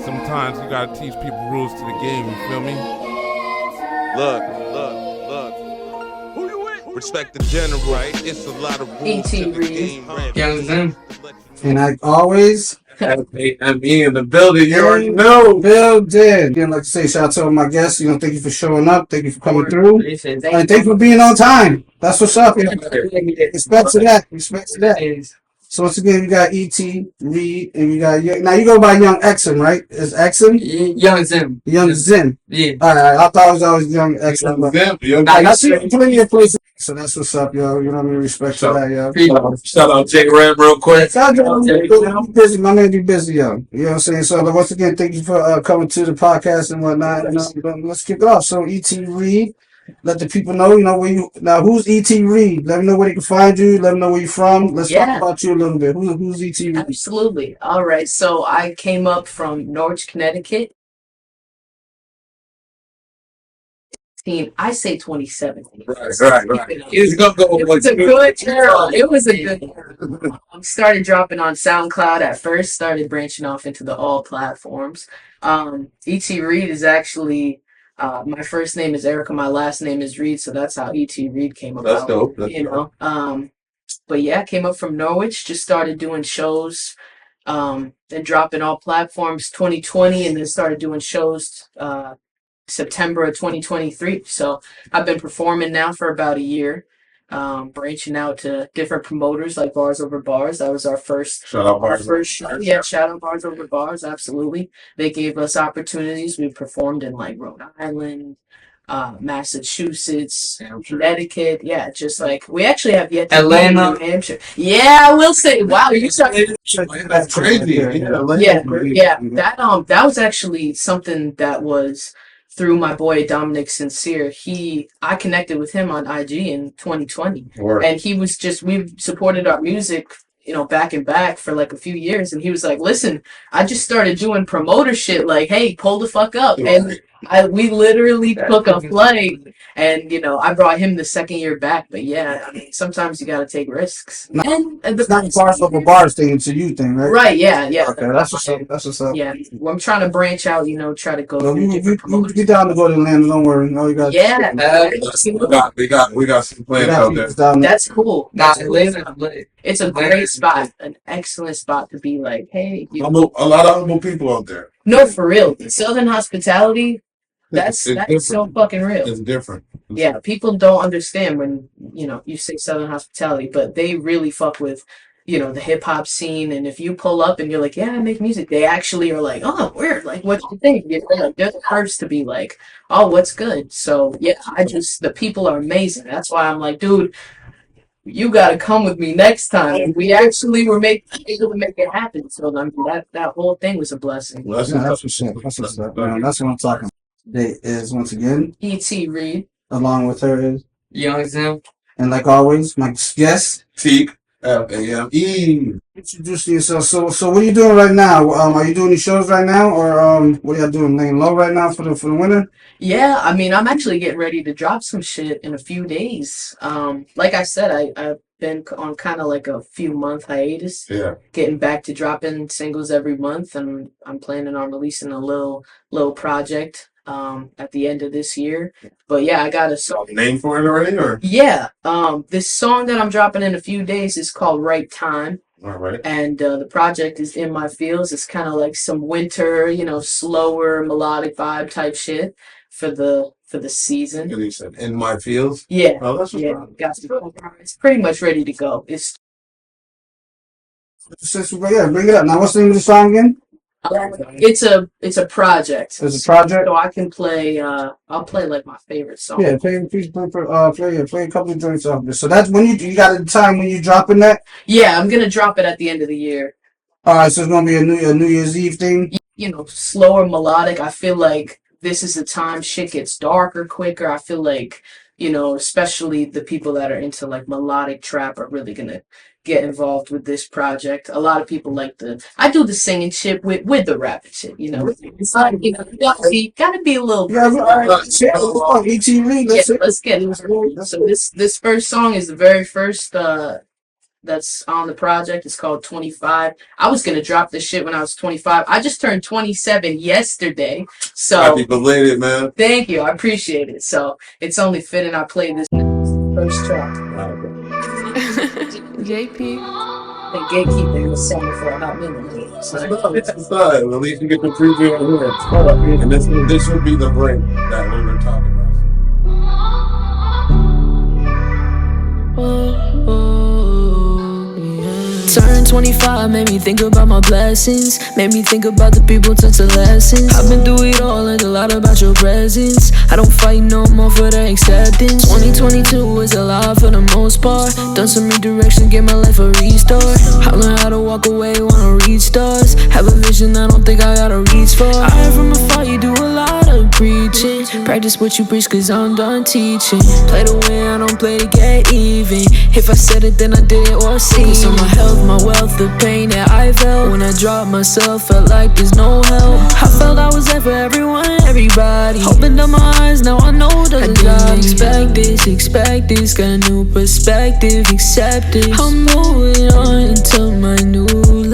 Sometimes you gotta teach people rules to the game, you feel me? Look. Who you with? Respect the general, right? It's a lot of rules to the game, right? Young Xiim. And like always, I'm in the building. You already in know. building. Again, like to say, shout out to all my guests. Thank you for showing up. Thank you for coming through. And thank you for being on time. That's what's up. Respect to that. So once again, we got E.T., Reed, and we got now you go by Young Xiim, right? Is Xiim? Young Xiim. Young Xiim. Yeah. All right. I thought it was always Young Xiim. I see plenty of places. So that's what's up, yo. You know what I mean? Respect to that, yo. Shout out J Ram real quick. Shout out to busy. My man be busy, yo. You know what I'm saying? So once again, thank you for coming to the podcast and whatnot. Let's kick it off. So E.T. Reed, let the people know, where you now. Who's E.T. Reed? Let them know where they can find you. Let them know where you're from. Let's talk about you a little bit. Who's E.T. Reed? Absolutely. All right. So I came up from Norwich, Connecticut. I say 2017. Right. It was a good era. It was a good era. Started dropping on SoundCloud at first. Started branching off into the all platforms. E.T. Reed is actually. My first name is Erica. My last name is Reed, so that's how E.T. Reed came about. That's dope. But yeah, came up from Norwich. Just started doing shows, then dropping all platforms 2020, and then started doing shows September of 2023. So I've been performing now for about a year, branching out to different promoters like Bars Over Bars. That was our first shout out Bars show. Yeah, shout out Bars Over Bars. Absolutely. They gave us opportunities. We performed in like Rhode Island, Massachusetts, Connecticut. Yeah, just like we actually have yet to Atlanta, New Hampshire. Yeah, I will say. Wow, you started. That's crazy. Yeah. That was actually something that was through my boy Dominic Sincere. I connected with him on IG in 2020, and he was we supported our music, back and back for like a few years, and he was like, "Listen, I just started doing promoter shit. Like, hey, pull the fuck up." And we literally took a flight, and I brought him the second year back. But yeah, I mean, sometimes you gotta take risks. It's not Bars Over Bars thing; it's a you thing, right? Right? Yeah. Okay, that's what's up. Yeah, well, I'm trying to branch out. Try to go. You get down to go to Atlanta. Don't worry. All you got. Yeah. We got some plans out there. That's cool. It's a great spot, an excellent spot to be like, hey. A lot of humble people out there. No, for real. Southern hospitality, that's so fucking real. It's different. Yeah, people don't understand when, you say Southern hospitality, but they really fuck with, the hip hop scene. And if you pull up and you're like, yeah, I make music, they actually are like, oh, weird. Like, what do you think? They're the first to be like, oh, what's good? So, yeah, the people are amazing. That's why I'm like, dude, you gotta come with me next time. We actually were able to make it happen. So I mean, that whole thing was a blessing. That's what's up. That's what I'm talking about. Today is once again E.T. Reed. Along with her is Young Xiim. And like always, my guest Teek. L-A-M-E. Introduce yourself. So what are you doing right now? Are you doing any shows right now, or what are y'all doing? Laying low right now for the winter? Yeah, I mean, I'm actually getting ready to drop some shit in a few days. Like I said, I've been on kind of like a few month hiatus. Yeah. Getting back to dropping singles every month, and I'm planning on releasing a little project at the end of this year. But yeah, I got a song. Name for it already, or? Yeah. This song that I'm dropping in a few days is called Right Time. All right. And the project is In My Fields. It's kind of like some winter, slower melodic vibe type shit for the season. You said In My Fields? Yeah. Oh, that's it's pretty much ready to go. Bring it up. Now, what's the name of the song again? It's a project. It's a project. So I can play. I'll play like my favorite song. Yeah, play a couple of joints off this. So that's when you got a time when you dropping that. Yeah, I'm gonna drop it at the end of the year. All right, so it's gonna be a New Year's Eve thing. Slower melodic. I feel like this is the time shit gets darker quicker. I feel like especially the people that are into like melodic trap are really gonna get involved with this project. A lot of people like I do the singing shit with the rapping shit, It's like, gotta be a little. E.T. Reed, let's get it. So this first song is the very first that's on the project. It's called 25. I was gonna drop this shit when I was 25. I just turned 27 yesterday. So Happy belated, man. thank you. I appreciate it. So it's only fitting I play this first track. JP. The gatekeeping was summer for a hot minute. So, It's inside. At least you get the preview on here. And this would be the break that we were talking about. Turn 25 made me think about my blessings, made me think about the people took the lessons. I've been through it all, learned a lot about your presence. I don't fight no more for the acceptance. 2022 is a lot for the most part. Done some redirection, give my life a restart. I learned how to walk away, wanna reach stars. Have a vision I don't think I gotta reach for. I heard from afar you do a lot of preaching. Practice what you preach cause I'm done teaching. Play the way I don't play to get even. If I said it then I did it or see. Focus on my health, my wealth, the pain that I felt. When I dropped myself, felt like there's no help. I felt I was there for everyone and everybody. Opened up my eyes, now I know that I didn't expect this. Got a new perspective, accept it. I'm moving on into my new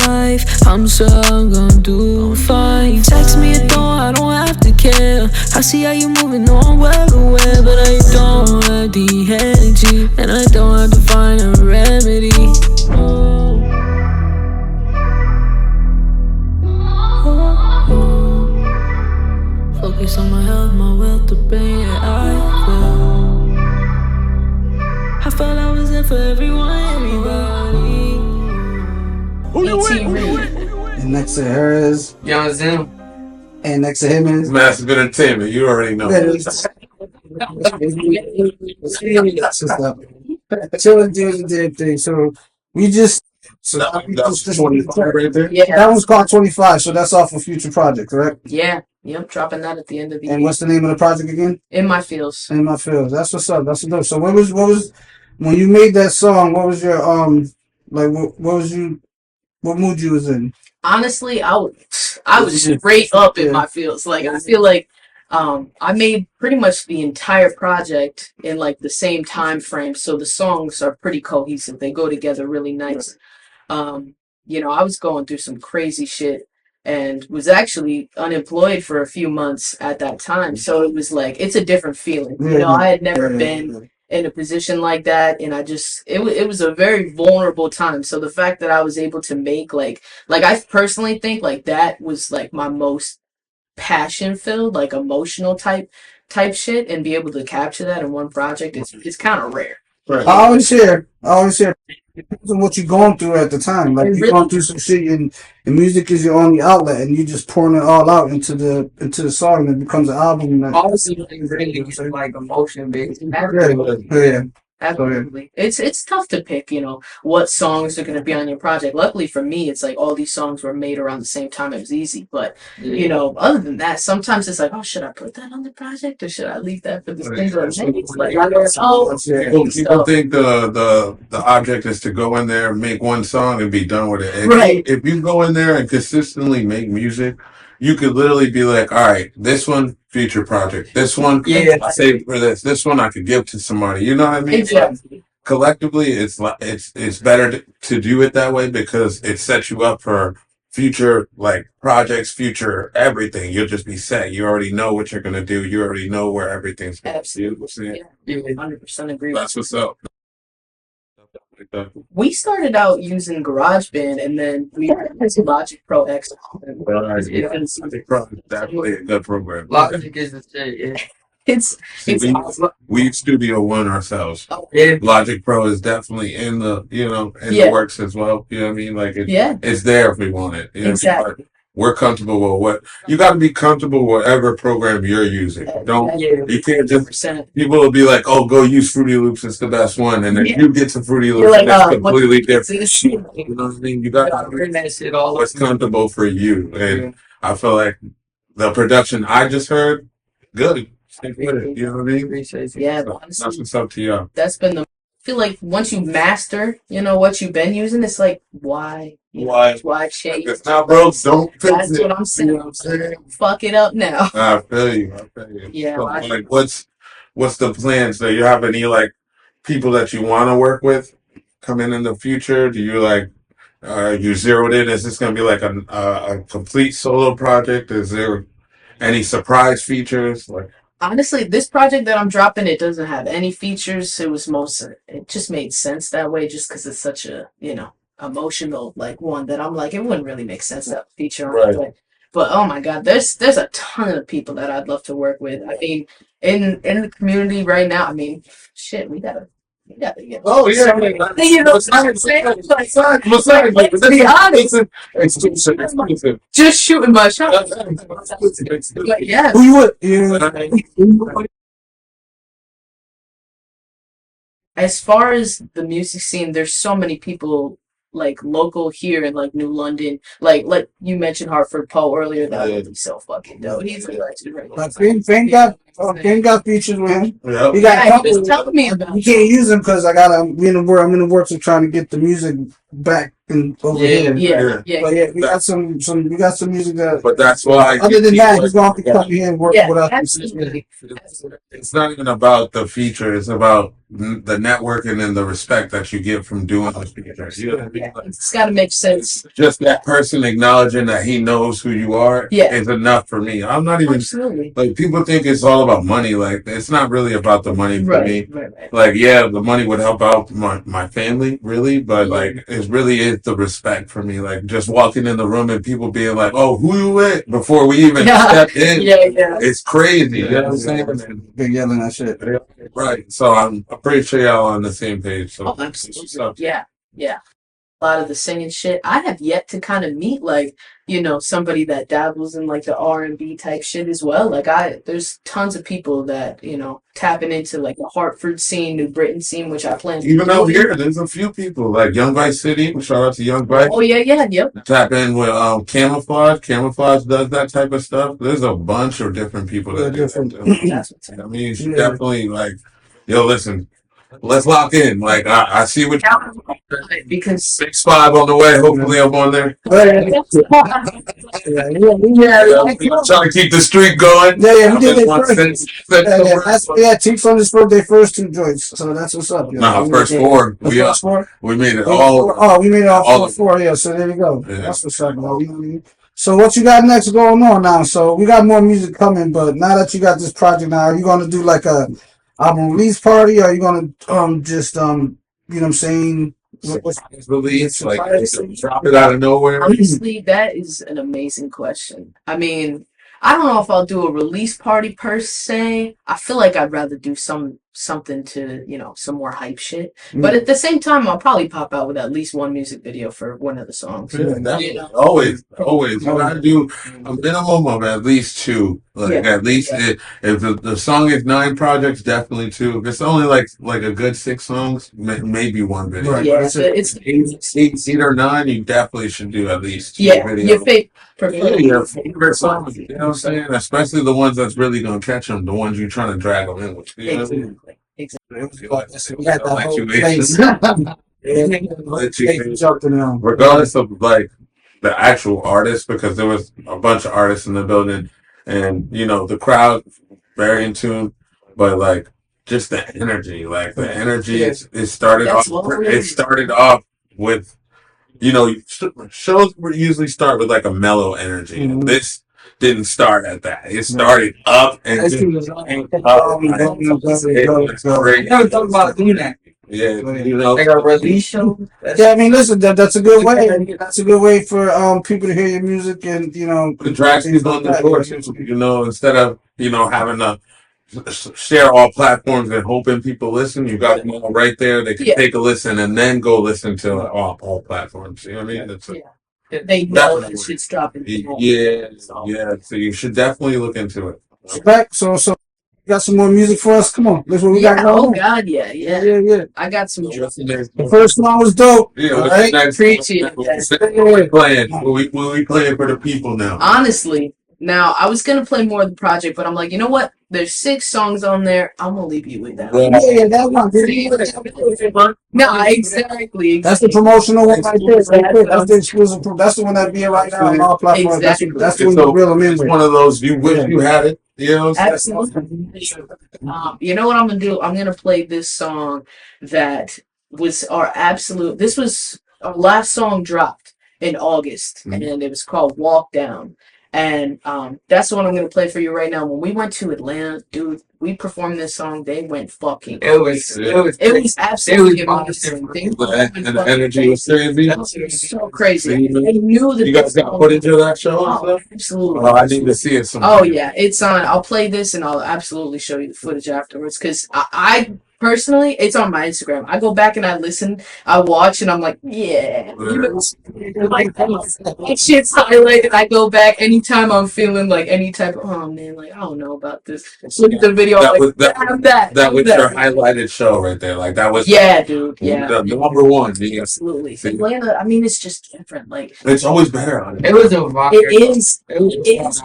life. I'm sure I'm gonna do fine. Text me a thought, I don't have to care. I see how you moving, no I'm well aware. But I don't have the energy, and I don't have to find a remedy. Focus on my health, my wealth, the pain that I felt. I felt I was there for everyone, everybody. E.T. Reed. And next to her is, Yung Xiim. and next to him is. Massive entertainment. You already know. Children doing their thing. So we just. So That's 25 right there. Yeah. that one's called 25. So that's off a future project, correct? Yeah. Yep. Dropping that at the end of the And year. what's the name of the project again? In my feels. In my fields. That's what's up. That's what's up. So what was when you made that song? What was your what mood you was in? Honestly, I was straight up in my feels. Like I feel like I made pretty much the entire project in like the same time frame, so the songs are pretty cohesive. They go together really nice. I was going through some crazy shit and was actually unemployed for a few months at that time. So it was like it's a different feeling. I had never been in a position like that, and it was a very vulnerable time. So the fact that I was able to make like I personally think like that was like my most passion filled, like emotional type shit, and be able to capture that in one project it's kind of rare. Right. I always share. It depends on what you're going through at the time. Like you're going through some shit, and music is your only outlet, and you just pouring it all out into the song, and it becomes an album. Honestly, really like emotion based. Yeah. Absolutely. It's tough to pick, what songs are going to be on your project. Luckily for me, it's like all these songs were made around the same time. It was easy. But, other than that, sometimes it's like, oh, should I put that on the project or should I leave that for the single? It's like, People think the object is to go in there, make one song, and be done with it. Right. If you go in there and consistently make music, you could literally be like, all right, this one, future project. This one, I saved for this. This one I could give to somebody. You know what I mean? Exactly. Collectively, it's better to do it that way because it sets you up for future like projects, future everything. You'll just be set. You already know what you're gonna do. You already know where everything's going. Absolutely. Yeah. 100% agree. That's what's up. We started out using GarageBand, and then we had Logic Pro X. Logic Pro is definitely a good program. Logic is the shit, yeah. It's we Studio One ourselves. Yeah. Logic Pro is definitely in the the works as well. You know what I mean? Like it's there if we want it. Exactly. We're comfortable with what you got to be comfortable with whatever program you're using. You can't just 100%. people will be like, oh, go use Fruity Loops, it's the best one, and then you get to Fruity Loops Like, and it's completely different. It's You know what I mean? You got to Bring that shit all what's comfortable for you, and I feel like the production I just heard, good. Stick with it. You know what I mean? Appreciate you. Yeah, So, honestly, that's what's up to y'all. that's been I feel like once you master, what you've been using, it's like, why? Why change? If it's not broke, don't fix That's it. what I'm saying. You know what I'm saying? Fuck it up now. I feel you. Yeah, So, I- like, what's the plan? So you have any like people that you want to work with? coming in the future? Do you like? You zeroed in? Is this gonna be like a complete solo project? Is there any surprise features? Like, Honestly, this project that I'm dropping, it doesn't have any features. It just made sense that way, just because it's such a, emotional like one that I'm like, it wouldn't really make sense to have a feature on Right. it. But oh my God, there's a ton of people that I'd love to work with. I mean, in the community right now, I mean, shit, we gotta get. oh yeah, You know what I'm saying? Like, let's be honest. Exclusive. just shooting my shot. But yeah, Who you with? Yeah. as far as the music scene, there's so many people like local here in like New London. Like you mentioned Hartford Poe earlier, that would be so fucking dope. He's a legend, right? Like Finn got features with him. Yep. He got a Yeah, couple. he was telling me about You can't use them because I'm in the works of trying to get the music back and over here. Yeah. But yeah, we got some music that. But that's why. Other than that, he's gonna have to come here and work Yeah, with us. absolutely. It's not even about the feature. It's about the networking and the respect that you get from doing those features. You know what I mean? Like, It's got to make sense. just that person acknowledging that he knows who you are Yeah. is enough for me. I'm not even Absolutely. like people think it's all about money. Like it's not really about the money for me. Right. Like yeah, the money would help out my family really, but like it really is the respect for me. Like just walking in the room and people being like, "Oh, who you with?" before we even step in. Yeah. It's crazy. You know what I'm saying? Been yelling that shit. Right. So I'm pretty sure y'all on the same page. So Oh, absolutely. Yeah. A lot of the singing shit. I have yet to kind of meet like, somebody that dabbles in like the R&B type shit as well. Like there's tons of people that, tapping into like the Hartford scene, New Britain scene, which I plan to even do. out here, there's a few people like Young Vice City. Shout out to Young Vice. Oh yeah, yep. Tap in with Camouflage. Camouflage does that type of stuff. There's a bunch of different people that do that too. That's what's I mean, you should definitely like, yo, listen, let's lock in. Like, I see what because 6'5" on the way. Hopefully, I'm on there. I'm trying to keep the streak going. Yeah, we did it One first. since- Teek's on their first 2 joints, so that's what's up. Nah, first 4. The first 4? We made it all. Oh, we made it all all 4, yeah, so there you go. Yeah. That's what's up, bro. So what you got next going on now? So we got more music coming, but now that you got this project now, are you gonna do like a album release party? Or are you gonna just you know what I'm saying? It's released, like drop it out of nowhere. honestly, that is an amazing question. I mean, I don't know if I'll do a release party per se. I feel like I'd rather do something to, some more hype shit. But at the same time, I'll probably pop out with at least one music video for one of the songs. Yeah, definitely. Always. You gotta do a minimum of at least 2. Like Yeah. at least if the song is 9 projects, definitely 2. If it's only like a good 6 songs, maybe 1 video. Right. Yeah, it's 8 or 9, you definitely should do at least 2 your videos. Your favorite. favorite songs, you know what I'm saying? Especially the ones that's really gonna catch them, the ones you're trying to drag them in with. You know what I mean? We got the whole place. Regardless of like the actual artist, because there was a bunch of artists in the building, and the crowd very in tune, but like just the energy, it started That's off. what It started off with, shows usually start with like a mellow energy. Mhm. This didn't start at that. It started up and just came up. It was great. Never thought about doing that. Yeah, Like a release show. Yeah, I mean, listen, that's a good way. That's a good way for people to hear your music and the drag is on the door too. Instead of having to share all platforms and hoping people listen, you got them all right there. They can take a listen and then go listen to all platforms. You know what I mean? They know that shit's dropping. Yeah. So you should definitely look into it. Back, so you got some more music for us? Come on, that's what we Yeah, got going oh on. God, yeah. Yeah. I got some. The first one was dope. Yeah, all what's right? next? Appreciate it. What we playing? What we playing for the people now? Honestly, now I was gonna play more of the project, but I'm like, you know what? There's 6 songs on there. I'm gonna leave you with that. Yeah, that one. No, exactly. That's the promotional one right there. That's the exclusive. That's the one that be right now on all platforms. Exactly. That's the one you reel them in It's with. one of those you wish you had it. You know what I'm saying? Absolutely. You know what I'm gonna do? I'm gonna play this song that was our absolute. This was our last song dropped in August, and it was called "Walk Down." And that's the one I'm gonna play for you right now. When we went to Atlanta, dude, we performed this song. They went fucking. It was absolutely amazing. And the energy was crazy. It was so crazy. I knew that You guys got footage of that show and Oh, stuff? absolutely. Oh, I need to see it sometime. Oh yeah, it's on. I'll play this and I'll absolutely show you the footage afterwards. Because I personally, it's on my Instagram. I go back and I listen, I watch, and I'm like, yeah, like that shit's highlighted. I go back anytime I'm feeling like any type of oh man, like I don't know about this. Look at the video. That like, was that was your highlighted show right there. Like that was dude. Yeah, the number one. Yeah. absolutely. Atlanta. I mean, it's just different. Like It's always better on it. It was a rock. it is. It is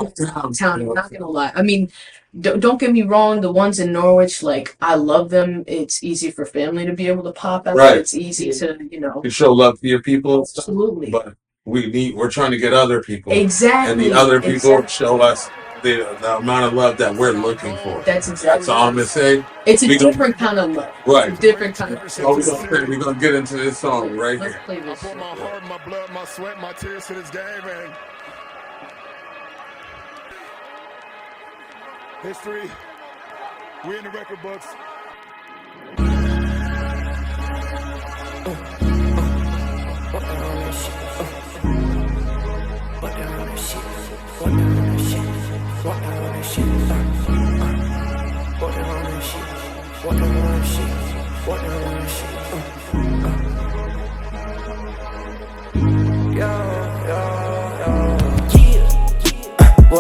town. I'm not gonna lie. I mean. Don't get me wrong, the ones in Norwich, like, I love them. It's easy for family to be able to pop out. Right. It's easy to, You show love to your people. Absolutely. But we're trying to get other people. Exactly. And the other people show us the amount of love that we're looking for. That's exactly. That's all I'm gonna say. It's a different kind of love. Right. It's a different kind of love. We're gonna get into this song right Let's here. play this. I put my heart, my blood, my sweat, my tears to this game, and history. We in the record books. Walk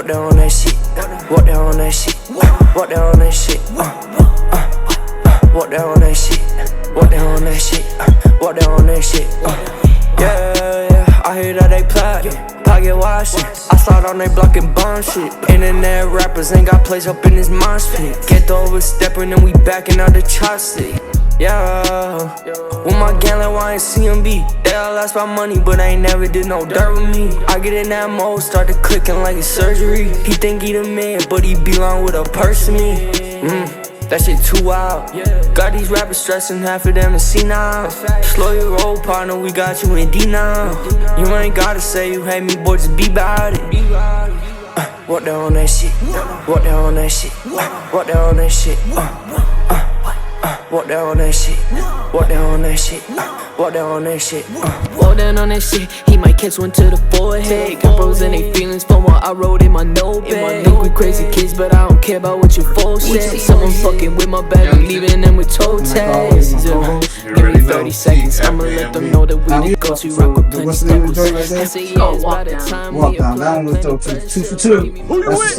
down on that shit. Walk down on that shit. Walk down on that shit. Walk down on that shit. Walk down on that shit. Walk down on that shit. Yeah, I hear that they plot. Pocket watching. I slide on they block and bomb shit. Internet rappers ain't got place up in this mosh pit. Get the overstepping and we backing out the chopstick. Yeah, with my gang like why I ain't CMB. They all ask about money, but I ain't never did no dirt with me. I get in that mode, start to clicking like it's surgery. He think he the man, but he belong with a person me. That shit too wild. Got these rappers stressing, half of them to see now. Slow your roll, partner, we got you in D now. You ain't gotta say you hate me, boy, just be about it. Walk down on that shit. Walk down on that shit. Walk down on that shit. Walk down on that shit. Walk down on that shit. Walk down on that shit. Walk down on that shit, he might catch one to the forehead. Got bros and they feelings from what I wrote in my notepad. Think we crazy kids, but I don't care about what your folks say. Someone fucking with my bag, I'm leaving them with toe tags. Give me 30 seconds, I'ma let them know that we the ghosts. We rock with plenty steppers. I say yes by the time we Walk down. That one was dope apply. too. 2 for 2. That's what's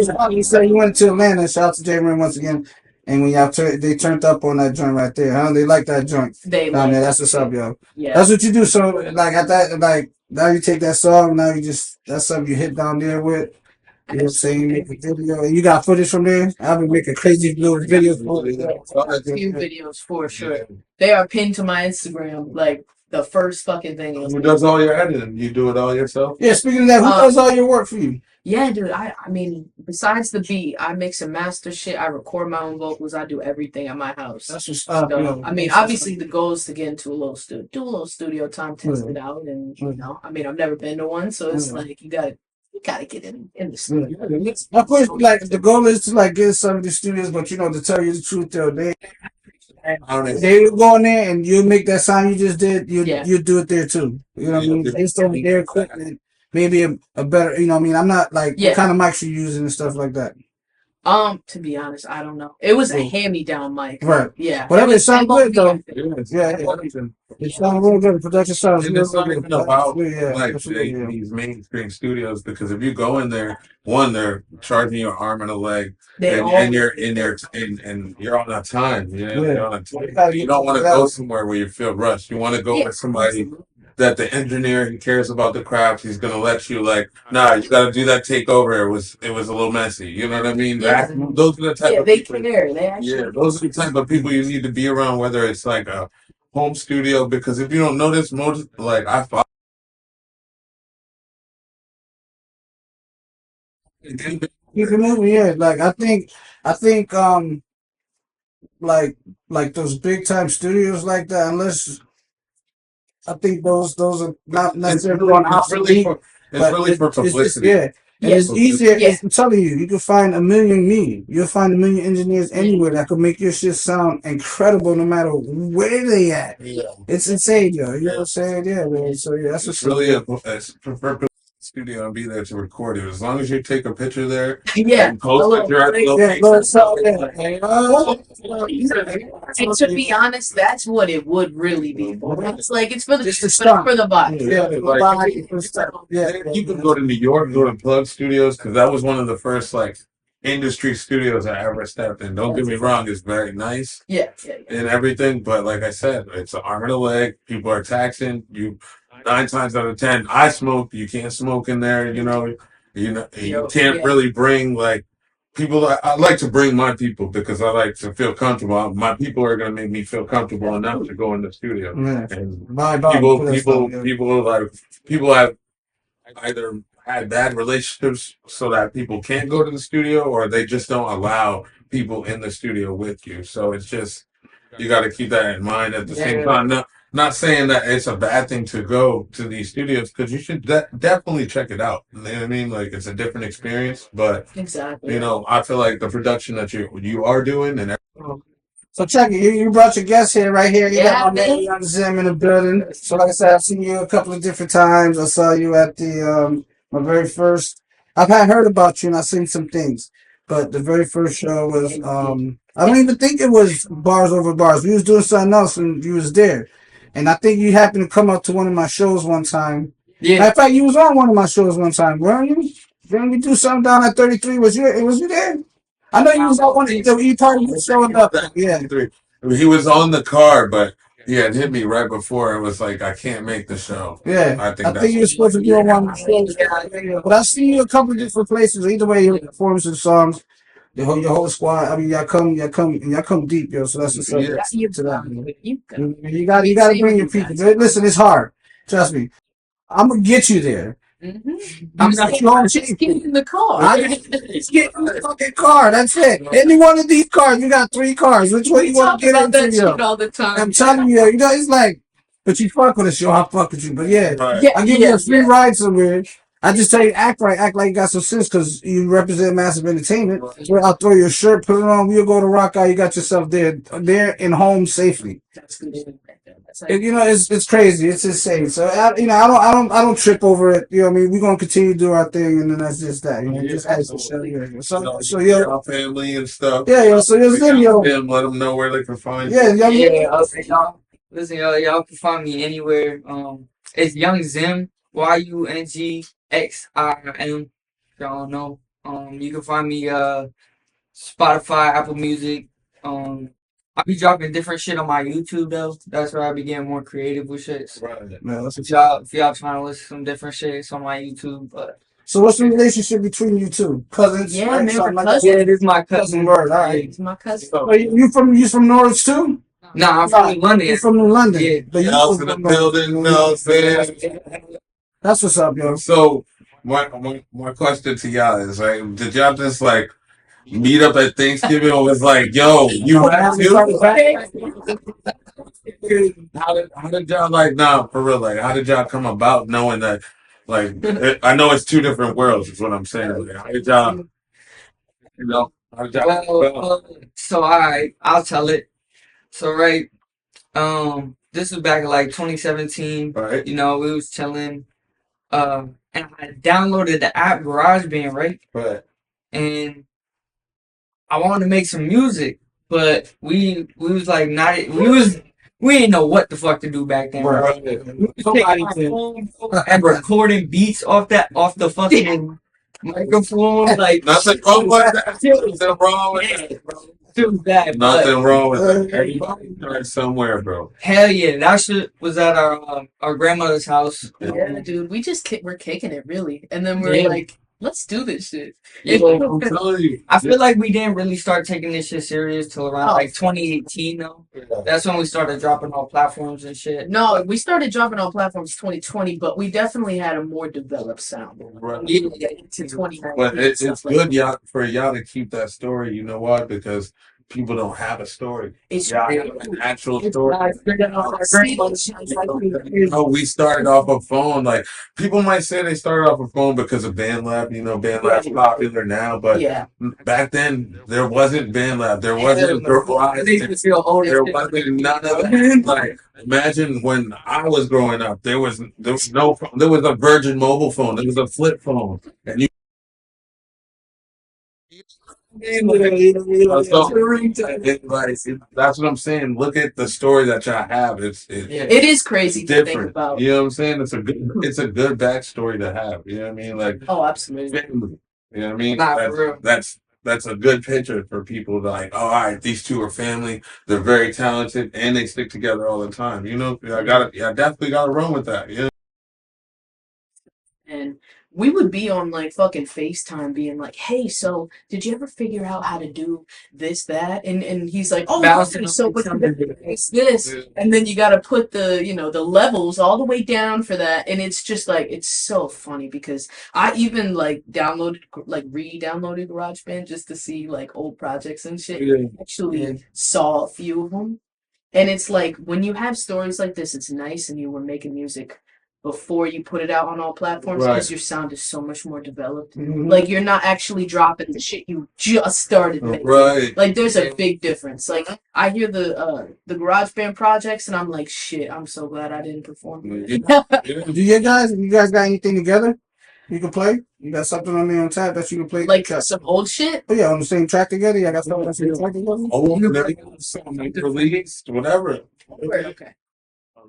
up. You said you went to Atlanta. Shout out to J Ren once again. And when y'all they turned up on that joint right there, huh? They like that joint down there. That's what's up, yo. Yeah. That's what you do. So like at that, like now you take that song. Now you just that's something you hit down there with. You know what I'm saying? You make a video. And you got footage from there. I've been making crazy little videos for it. A few videos for sure. They are pinned to my Instagram, like the first fucking thing. Who does all your editing? You do it all yourself? Yeah. Speaking of that, who does all your work for you? Yeah, dude. I mean, besides the beat, I mix and master shit. I record my own vocals. I do everything at my house. That's what's up. So, I mean, obviously the goal is to get into a little studio, do a little studio time, test it out, and I mean, I've never been to one, so it's like you gotta get in the studio. Of course, like the goal is to like get some of the studios, but to tell you the truth, though, they go in there and you make that sound you just did. You do it there too. You know what I mean? Based on their equipment, maybe a better. You know what I mean? I'm not like what kind of mics you using and stuff like that. To be honest, I don't know. It was a hand-me-down mic. Right. Yeah. Whatever, it sounds good though. Yeah. It sounds real good. The production sounds And it's not good. even about Yeah, these mainstream studios, because if you go in there, one, they're charging you an arm and a leg, and you're in there and you're on a time. You're on a time. You don't want to go somewhere where you feel rushed. You want to go with somebody that the engineer, he cares about the craft. He's gonna let you nah, you gotta do that takeover. It was a little messy. You know what I mean? Yeah. Those are the type of they people. care. They actually Those are the type of people you need to be around, whether it's like a home studio, because if you don't notice, most I follow. You can move, yeah. Like I think like those big time studios like that, unless I think those are not necessarily on obsolete. It's really for publicity. Yeah. And it's easier. I'm telling you, you can find a million me. You'll find a million engineers anywhere that could make your shit sound incredible no matter where they at. Yeah. It's insane, yo. You know what I'm saying? Yeah, man. So yeah, that's It's really prefer studio and be there to record it. As long as you take a picture there and post it at your And to be honest, that's what it would really be for. It's like it's for the vibe. You can go to New York, go to Plug Studios, because that was one of the first like industry studios I ever stepped in. Don't get me wrong, it's very nice. And everything, but like I said, it's an arm and a leg. People are taxing you. 9 times out of 10, I smoke. You can't smoke in there. You can't really bring like people. I like to bring my people because I like to feel comfortable. My people are going to make me feel comfortable enough to go in the studio. Yeah. And people have either had bad relationships so that people can't go to the studio, or they just don't allow people in the studio with you. So it's just you got to keep that in mind at the same time. Not saying that it's a bad thing to go to these studios, because you should definitely check it out. You know what I mean? Like, it's a different experience, but exactly. I feel like the production that you are doing and so check it. You brought your guest here, right here. You got my man Young Xiim in the building. So like I said, I've seen you a couple of different times. I saw you at the my very first. I've heard about you and I've seen some things, but the very first show was I don't even think it was Bars Over Bars. We was doing something else and you was there. And I think you happened to come up to one of my shows one time. Yeah. Matter of fact, you was on one of my shows one time, weren't you? Didn't we do something down at 33? Was you there? I know you was on one of the E-Party showing up. Yeah. He was on the car, but he had hit me right before. It was like, I can't make the show. Yeah. I think you were supposed to be on one of the shows. But I've seen you a couple of different places. Either way, you perform some songs. Your whole squad. I mean, y'all come deep, yo. So that's what's up. You gotta bring your people. Listen, it's hard. Trust me. I'm gonna get you there. I'm not going to get in the car. Just get in the fucking car. That's it. Any one of these cars. You got 3 cars. Which one you want to get into? That shit all the time. I'm telling you, it's like, but you fuck with us, yo. I fuck with you. But I give you a free ride somewhere. I just tell you, act right, act like you got some sense, because you represent Massive Entertainment. I'll throw your shirt, put it on, we'll go to Rock Out, you got yourself there and home safely. It's crazy, it's insane. So I don't trip over it. You know what I mean? We're gonna continue to do our thing, and then that's just that. Just ask the show. So our family and stuff. Yeah, so here's them, yo. Let them know where they can find you. Listen, y'all can find me anywhere. It's Young Xiim. YUNGXIM. Y'all know. You can find me Spotify, Apple Music. I'll be dropping different shit on my YouTube though. That's where I be getting more creative with shit. So, if y'all trying to listen to some different shit, it's on my YouTube. But so what's the relationship between you two? Cousins? Yeah, man, cousins. Yeah, this is my cousin. Word, all right. It's my cousin. You from Norwich too? Nah, I'm from New London. You're from New London. Yeah. But you in the building, That's what's up, yo. So my question to y'all is, right? Did y'all just like meet up at Thanksgiving, or was like, yo, you have to? How did y'all for real? Like, how did y'all come about knowing that? Like, I know it's 2 different worlds. Is what I'm saying. Like, how did y'all? How did y'all? So I'll tell it. So right, this was back in like 2017. Right. We was chilling. And I downloaded the app GarageBand, right? Right. And I wanted to make some music, but we was like we didn't know what the fuck to do back then. Right. And recording beats off the fucking microphone, like nothing wrong with that. Nothing wrong with that, bro. Nothing wrong with that. Everybody starts somewhere, bro. Hell yeah, that shit was at our grandmother's house. Yeah, dude, we're kicking it really, and then we're like, let's do this shit. Yeah, I'm telling you. I feel like we didn't really start taking this shit serious till around like 2018 though. That's when we started dropping on platforms and shit. No, we started dropping on platforms 2020, but we definitely had a more developed sound. Right. Yeah, to 2019. But it's good for y'all to keep that story. You know why? Because people don't have a story. It's an actual story. You We started off a phone. Like people might say they started off a phone because of BandLab. BandLab's popular now, but back then there wasn't BandLab. There wasn't there wasn't none of that. Like imagine when I was growing up, there was no phone. There was a Virgin mobile phone. There was a flip phone, and you. That's what I'm saying. Look at the story that y'all have. It is crazy different. To think about. You know what I'm saying? It's a good backstory to have. You know what I mean? Like absolutely. Family. You know what I mean? That's a good picture for people to like. Oh, all right, these two are family. They're very talented and they stick together all the time. I definitely got to run with that. And we would be on like fucking FaceTime being like, hey, so did you ever figure out how to do this, that? And he's like, oh, okay, so it's this. And then you got to put the levels all the way down for that. And it's just like, it's so funny because I even like re-downloaded GarageBand just to see like old projects and shit. Yeah. Actually saw a few of them. And it's like, when you have stories like this, it's nice and you were making music before you put it out on all platforms because your sound is so much more developed. Mhm. Like you're not actually dropping the shit you just started making. Right. Like there's a big difference. Like I hear the GarageBand projects and I'm like, shit, I'm so glad I didn't perform. Do you guys got anything together you can play? You got something on there on tap that you can play? Like some old shit? Oh yeah, on the same track together. Yeah, I got something on the same track together. Something released, whatever. Okay.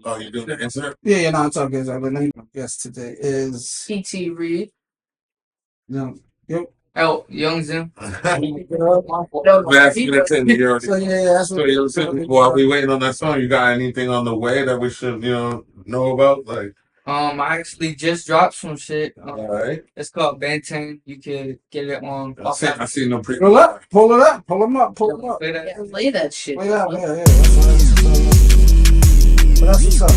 Oh, you doing the insert? Yeah, no, I'm talking. My guest today is P.T. Reed. Yep. Yung Xiim. While we waiting on that song, you got anything on the way that we should, know about? Like, I actually just dropped some shit. all right. It's called Benten. You can get it on. I see no pre. Pull it up, pull them up. Play that. Yeah, play that shit. Play that, yeah. That's what's up, yo.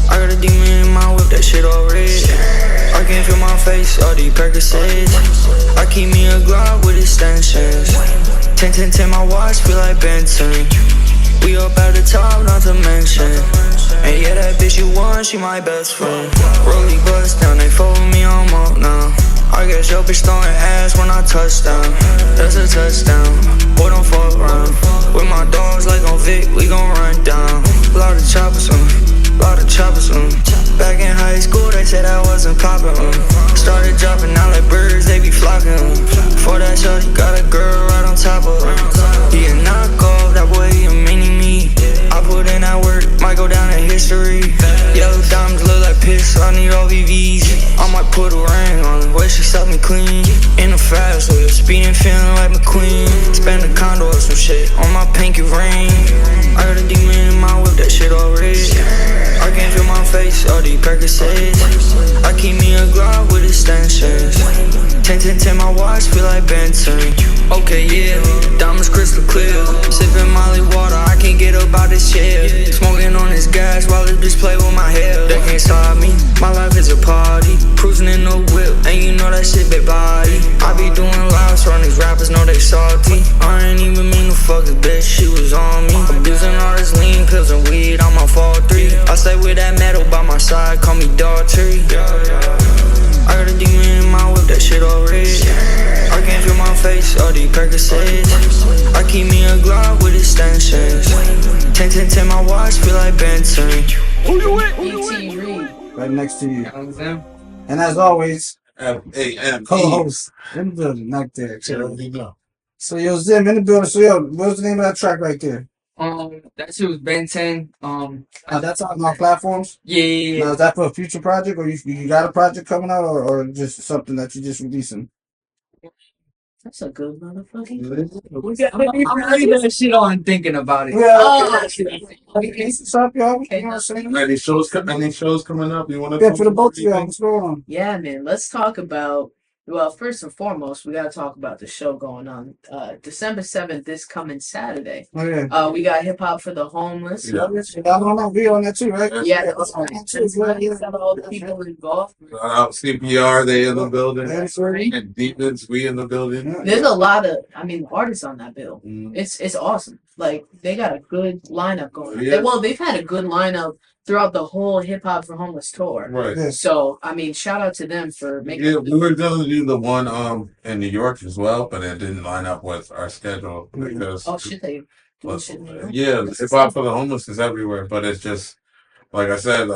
I got a demon in my whip, that shit all red. I can feel my face, all these Percocets. I keep me a Glock with extensions. 10, my watch feel like Benton. We up at the top, not to mention. And yeah, that bitch you want, she my best friend. Rollie bust down, they follow me on up now. I guess your bitch throwing ass when I touch down. That's a touchdown, boy don't fuck around. With my dogs like on Vic, we gon' run down. Lot of choppers Back in high school, they said I wasn't poppin'. Started dropping out like birds, they be flocking. For that shot, you got a girl right on top of her. He a knockoff, that boy he a mini-me. I put in that work, might go down in history. Yellow diamonds look like piss, I need all VVs. I might put a ring on the way she suck me clean. In a fast whip, speeding feeling like McQueen. Spend a condo or some shit on my pinky ring. I got a demon in my whip, that shit all red. I can't feel my face, all these Percocets. I keep me a Glock with extensions. 10, my watch feel like Benton. Okay, yeah, diamonds crystal clear. Sipping Molly water, I can't get up out this chair. Smoking on this gas while this bitch play with my hair. They can't stop me, my life is a party. Cruising in the whip, and you know that shit big body. I be doing lives from these rappers, know they salty. I ain't even mean to fuck this bitch, she was on me. Abusing all this lean, pills and weed, I'm on 4-3. I stay with that metal by my side, call me Daughtry. I got a demon in my whip, that shit all red. I can't feel my face, all these Percocets. I keep me a Glock with extensions. 10, my watch feel like Benton. Who you with? P.T. Reed. Right next to you. Yung Xiim. And as always, FAM co-host in the building, not there. So yo, Zim in the building. So yo, what's the name of that track right there? That shit was Benten. That's on our platforms. Yeah. Now, is that for a future project, or you got a project coming out, or just something that you just releasing? That's a good motherfucker. I'm leaving that shit on thinking about it. What's up, y'all? You know what I'm saying? Any shows coming up? You want to? Yeah, for the both of y'all. What's going on? Yeah, man. Let's talk about Well, first and foremost, we got to talk about the show going on. December 7th, this coming Saturday. Oh, yeah. We got Hip Hop for the Homeless. Yeah. Y'all don't know, we on that too, right? Yeah, that's all the people involved. CPR, they in the building. That's right. And Demons, we in the building. There's a lot of, artists on that bill. Mm. It's awesome. Like, they got a good lineup going on. Yeah. They've had a good lineup throughout the whole Hip Hop for Homeless tour. Right. Yeah. So, shout out to them for making. Yeah, we were going to do the one in New York as well, but it didn't line up with our schedule because. Oh, shit, they. Yeah, Hip Hop for the Homeless is everywhere, but it's just like I said.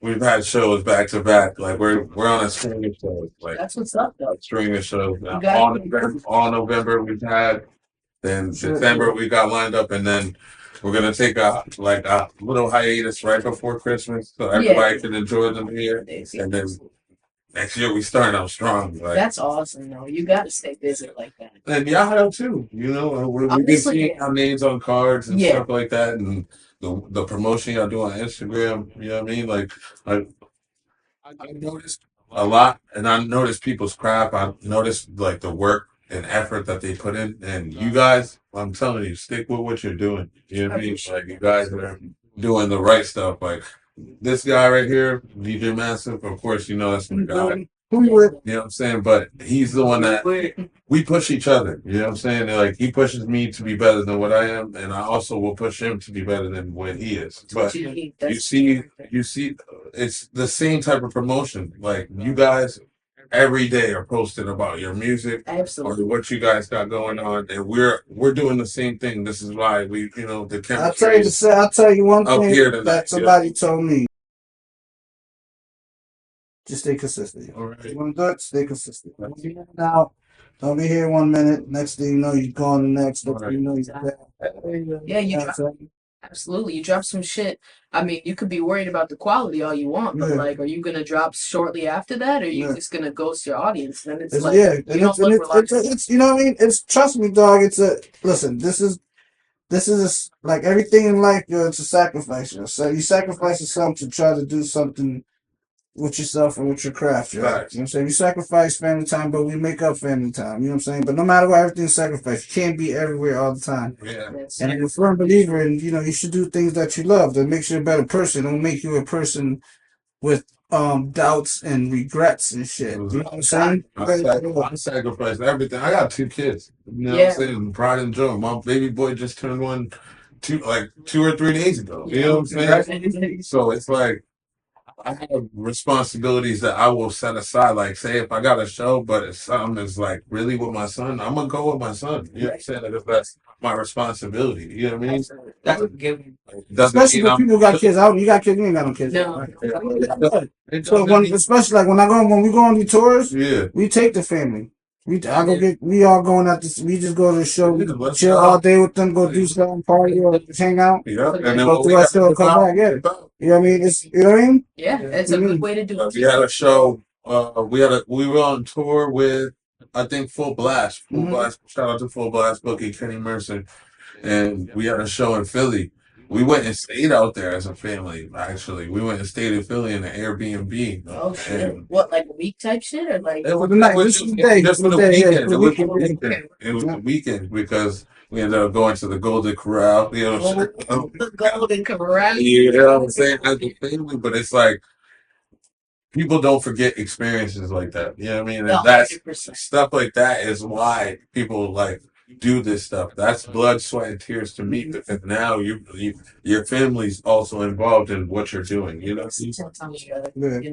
We've had shows back to back. Like we're on a streaming show. Like that's what's up, though. Streaming shows. All November we've had. Then December we got lined up, and then we're gonna take a little hiatus right before Christmas, so everybody can enjoy the New Year. And then next year we starting out strong. Like, that's awesome, though. You got to stay busy like that. and y'all have too. You know, we've been seeing our names on cards and stuff like that, and the promotion y'all do on Instagram. You know what I mean? Like I noticed a lot, and I noticed people's craft. I noticed like the work and effort that they put in, and you guys, I'm telling you, stick with what you're doing. You know what I mean? Like you guys are doing the right stuff. Like this guy right here, DJ Massive, of course, you know that's my guy. You know what I'm saying? But he's the one that we push each other. You know what I'm saying? Like he pushes me to be better than what I am, and I also will push him to be better than what he is. But you see, it's the same type of promotion. Like you guys every day are posting about your music or what you guys got going on, and we're doing the same thing. This is why we, the chemistry. I'll tell you one thing that somebody told me. Just stay consistent. All right. You want to do it? Stay consistent. Now, don't be here 1 minute. Next thing you know, you're gone the next. Next thing you know, you're yeah, absolutely. You drop some shit. You could be worried about the quality all you want, but like, are you gonna drop shortly after that, or are you just gonna ghost your audience? Then it's like, it's you know what I mean. It's trust me, dog. Listen. This is like everything in life. It's a sacrifice. So you sacrifice something to try to do something with yourself and with your craft, right? You know what I'm saying? You sacrifice family time, but we make up family time. You know what I'm saying? But no matter what, everything's sacrificed. You can't be everywhere all the time. Yeah. And I'm a firm believer in, you should do things that you love that makes you a better person. Don't make you a person with doubts and regrets and shit. You know what I'm saying? I sacrificed everything. I got 2 kids. You know what I'm saying? Pride and joy. My baby boy just turned 2 or 3 days ago. You know what I'm saying? So it's like I have responsibilities that I will set aside. Like, say, if I got a show, but if something is like really with my son, I'm gonna go with my son. You know what I'm saying? Like, that's my responsibility. You know what I mean? That's a given. Especially when people got kids. You got kids, you ain't got no kids. No. So especially like when we go on these tours, we take the family. We all going out this. We just go to the show. We chill all day with them. Go do something, party or just hang out. Yeah, and then go through our show, come back. Yeah, you know what I mean. You know what I mean? Yeah, it's a good way to do it. We had a show. We were on tour with I think Full Blast. Blast. Shout out to Full Blast bookie Kenny Mercer, and we had a show in Philly. We went and stayed out there as a family, actually. We went and stayed in Philly in an Airbnb. Oh, shit. What, like a week type shit? Or like... It was the night. Just for the weekend. It was the weekend. It was the weekend because we ended up going to the Golden Corral. The Golden Corral? You know what I'm saying? As a family, but it's like, people don't forget experiences like that. You know what I mean? And that's 100%. Stuff like that is why people like do this stuff. That's blood, sweat, and tears to me because now your family's also involved in what you're doing. You know?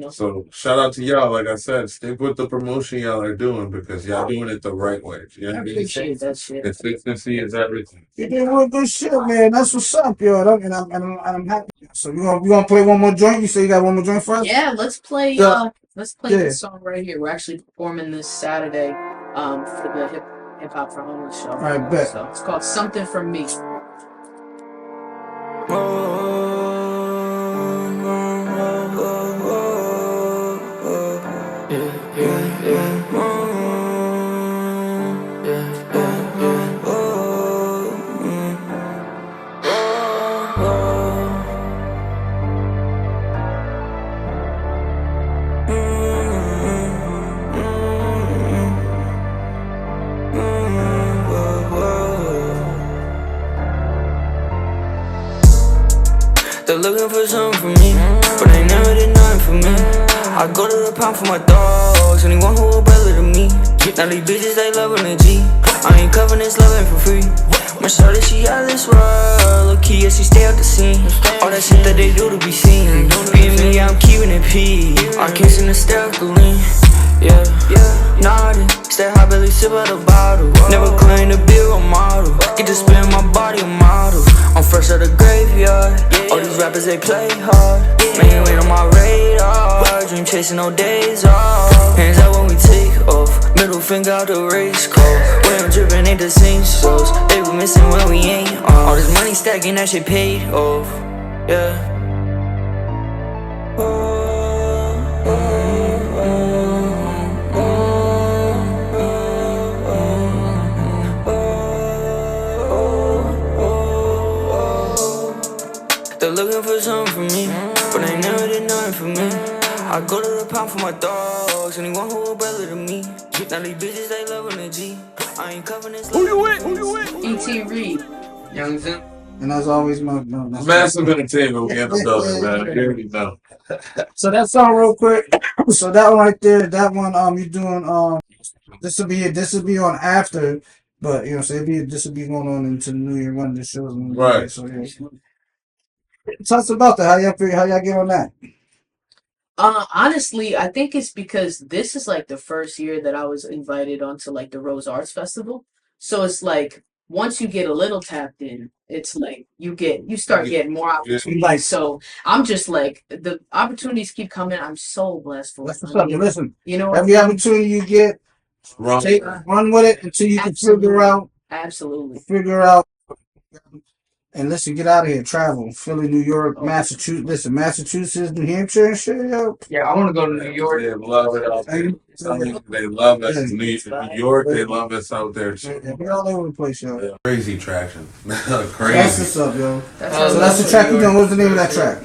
So shout out to y'all. Like I said, stick with the promotion y'all are doing because y'all doing it the right way. You know what I mean? Appreciate that shit. Consistency is everything. You're doing good shit, man. That's what's up, yo. And I'm happy. So we gonna play one more joint. You say you got one more joint for us? Yeah, let's play. This song right here. We're actually performing this Saturday for the Hip Hop for Homeless show. All right, bet. So it's called Something From Me. They're looking for something from me, but they never did nothing for me. I go to the pound for my dogs, anyone who will brother to me. Now these bitches, they loving the G. I ain't covering this loving for free. My shorty, she out of this world. Low key, yeah, she stay out the scene. All that shit that they do to be seen. Being me, I'm keeping it P. I'm kissing the stealthily. Yeah, nodding. Stay high, belly, sip out the bottle. Never claim to be a model. Get to spin my body a model. I'm fresh out the graveyard. All these rappers, they play hard. Man, you ain't on my radar. Dream chasing, no days off. Hands out when we take off. Middle finger out the race car. When I'm dripping, ain't the same sauce. They be missing when we ain't on. All this money stacking, that shit paid off. Yeah. They're looking for something from me, but they never did nothing for me. I go to the pound for my dogs, anyone who will brother to me. Now these bitches, they loving the G. I ain't covering this. Who you with? E.T. Reed. Young Xiim. And as always, my Massive entertainment we in the building, man. You already know. So that song real quick. So that one right there, that one you doing this will be on after, but you know, so this will be going on into the New Year run. The shows, Right. So yeah. Tell us about that. How y'all get on that? Honestly, I think it's because this is like the first year that I was invited onto like the Rose Arts Festival. So it's like once you get a little tapped in, it's like you start getting more opportunities. Like, so I'm just like the opportunities keep coming. I'm so blessed for it. that's what's up. Listen, You know, every opportunity you get, run with it until you can figure out. Absolutely. And listen, get out of here. Travel. Philly, New York, Massachusetts. Listen, Massachusetts, New Hampshire and shit, yo. Yeah, I want to go to New York. They love it out there. They love us in New York. They love us out there too. Yeah, we're all over the place, yo. Crazy traction. That's Crazy. what's up, yo. That's So that's the track you doing. What's the name of that track?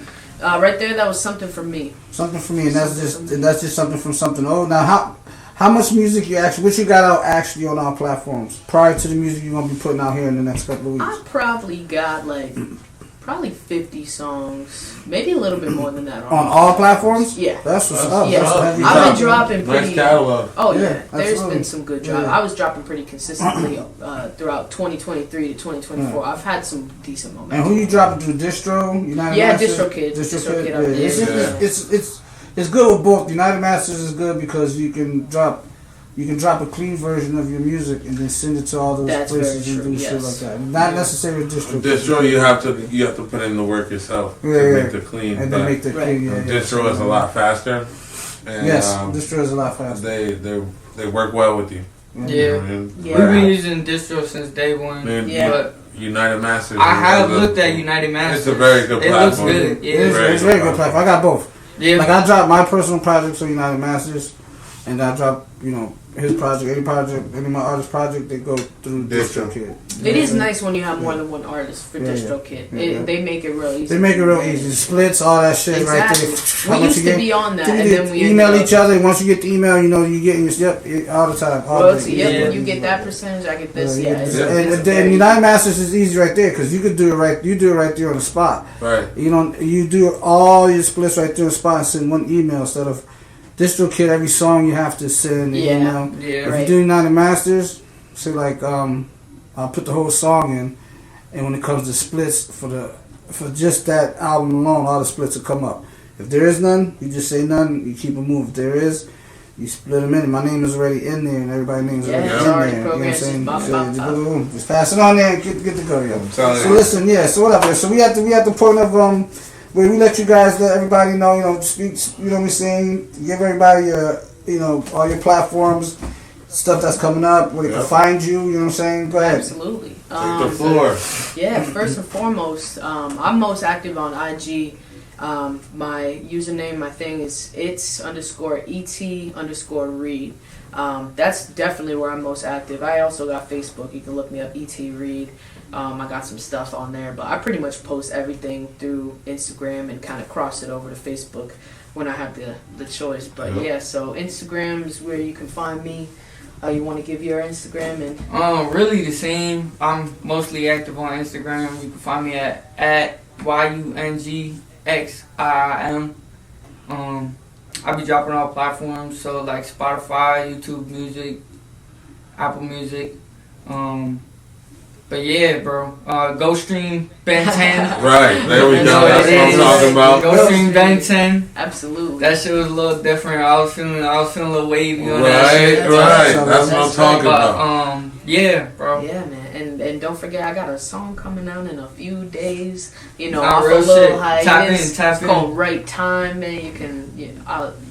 right there. That was something for me. Something for me, and that's just something from something. Oh, now how much music what you got out actually on our platforms prior to the music you're gonna be putting out here in the next couple of weeks? I probably got like 50 songs, maybe a little bit more than that. On all platforms? Yeah. That's what's up. Yeah, That's a heavy I've job. been dropping pretty. Nice catalog. Oh yeah, Yeah, there's absolutely. been some good drops. Yeah. I was dropping pretty consistently throughout 2023 to 2024. I've had some decent moments. And who you dropping through? Distro? United Yeah, Masters? DistroKid. DistroKid out Yeah. there. It's good with both. United Masters is good because you can drop a clean version of your music and then send it to all those That's places very and do true, shit yes. like that. Not necessarily distro. Distro, you have to put in the work yourself to make the clean. And then make the clean. Yeah, Distro is a lot faster. And, Yes, distro is a lot faster. They work well with you. Yeah. You know what I mean? Yeah. We've been using distro since day one. Man, Yeah. But United Masters. I have is a- looked at United Masters. It's a very good It looks platform. good. Yeah. It's very good platform. I got both. Yeah. Like I dropped my personal projects on United Masters, and I dropped his project, any of my artist project, they go through DistroKid. It is nice when you have more than one artist for Yeah, DistroKid. yeah. They make it real easy. They make it real easy. Splits, all that shit Exactly. right there. We How much used you to get? be on that, You and then we email ended each up- other. And once you get the email, you getting your all the time. All Royalty, day. yep, Yeah. you get that percentage, I get this. Yeah, Yeah, it's and very United Masters is easy right there because you could do it right. You do it right there on the spot. Right. You do all your splits right there on the spot and send one email instead of DistroKid. Every song you have to send an email. Yeah. If right. you do United Masters, say like I'll put the whole song in, and when it comes to splits for just that album alone, all the splits will come up. If there is none, you just say none. You keep them moving. If there is, you split them in. My name is already in there, and everybody's name is Yeah, already it's in already there. You know what I'm programmed, saying? just So, bop, bop, bop. boom, just pass it on there and get to go, yo. telling So you. listen, yeah. So what up there? So we at the point of where we let everybody know, speak. You know what I'm saying? Give everybody your, all your platforms, stuff that's coming up, where they can find you. You know what I'm saying? Go ahead. Absolutely. Take the floor. Yeah, first and foremost, I'm most active on IG. My username, my thing is _ET_Reed. That's definitely where I'm most active. I also got Facebook. You can look me up, ET Reed. I got some stuff on there, but I pretty much post everything through Instagram and kind of cross it over to Facebook when I have the choice. But yeah, so Instagram is where you can find me. You want to give your Instagram and Really the same. I'm mostly active on Instagram. You can find me at YUNGXIIM. I be dropping on all platforms, so like Spotify, YouTube Music, Apple Music. But yeah, bro. Go stream Ben 10. Right, there we go. That's what I'm talking about. Go stream Ben 10. Absolutely. That shit was a little different. I was feeling a little wavy on Right, that shit. right. That's what I'm talking about. Yeah, bro. Yeah, man. And don't forget, I got a song coming out in a few days. You know, Nah, off a real little shit. hiatus. Tap It's in. called Right Time, man. You can,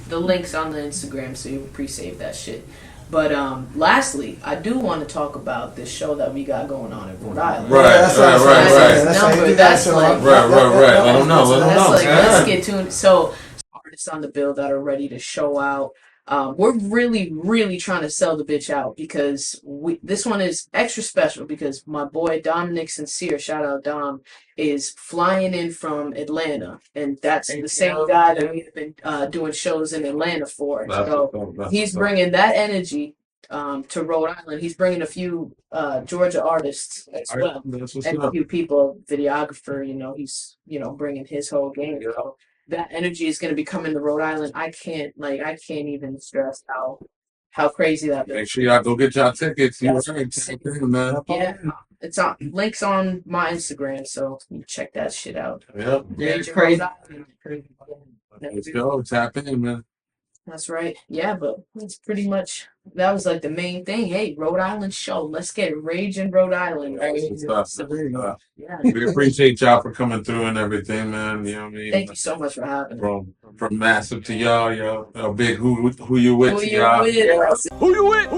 the link's on the Instagram, so you can pre-save that shit. But lastly, I do want to talk about this show that we got going on in Rhode Island. Right. That's like, Let them know. That's like, let's get to it. So, artists on the bill that are ready to show out. We're really, really trying to sell the bitch out because this one is extra special because my boy Dominic Sincere, shout out Dom, is flying in from Atlanta, and that's the same guy that we've been doing shows in Atlanta for. So he's bringing that energy to Rhode Island. He's bringing a few Georgia artists as well, and a few people, videographer. He's bringing his whole game. So that energy is going to be coming to Rhode Island. I can't even stress how crazy that is. Make sure y'all go get y'all tickets. You right, man. Yeah, it's on links on my Instagram, so you check that shit out. Yep. Yeah, it's crazy. Let's go. Tap in, man. That's right. Yeah, but it's pretty much that was like the main thing. Hey, Rhode Island show. Let's get it raging Rhode Island. Right? Yeah. We appreciate y'all for coming through and everything, man. You know what I mean? Thank you so much for having me. From massive to y'all, big who you with to y'all. Who you with?